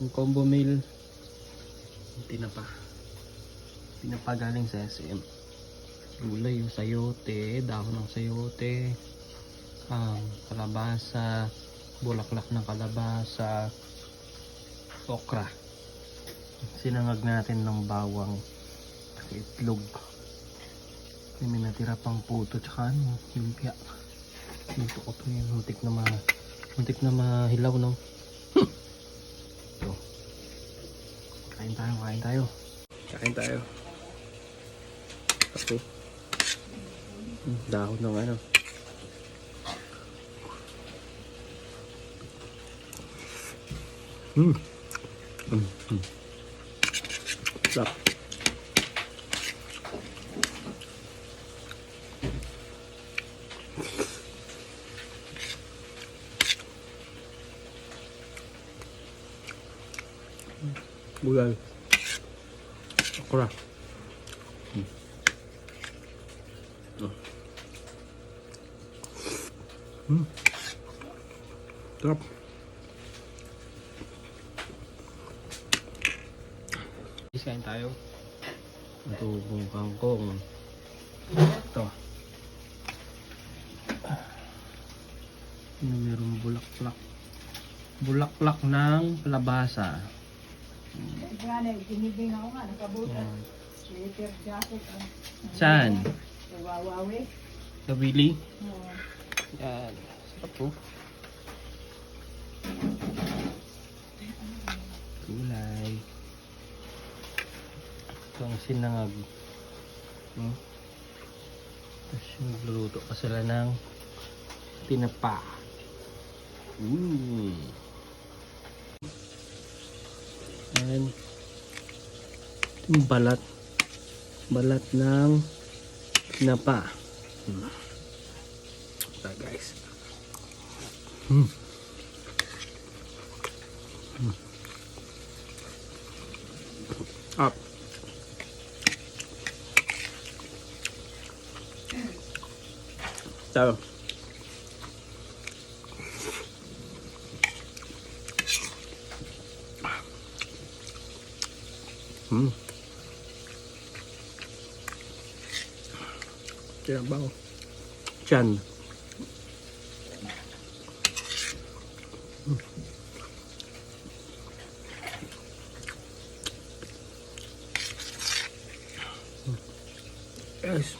Yung combo meal, tinapa. Tinapa galing sa SM. Gulay, yung sayote, dahon ng sayote, kalabasa, bulaklak ng kalabasa, okra. Sinangag natin ng bawang, itlog. May natira pang puto tsaka lumpia. Dito ko to yung muntik na mahilaw, no? So, kain tayo. Ito. Dahon ng ano. Sarap. Gulay. Okra. Sarap. Kain tayo. Adobong kangkong. Ito. Merong bulaklak. Bulaklak ng kalabasa. Saan? Sa Willy? Yan. Sarap po. Gulay. Ito ang sinangag. Tapos magluluto pa sila ng tinapa. And yung balat ng tinapa. Ito guys. Up. Tayo. Kinabaw. Chan. Yes.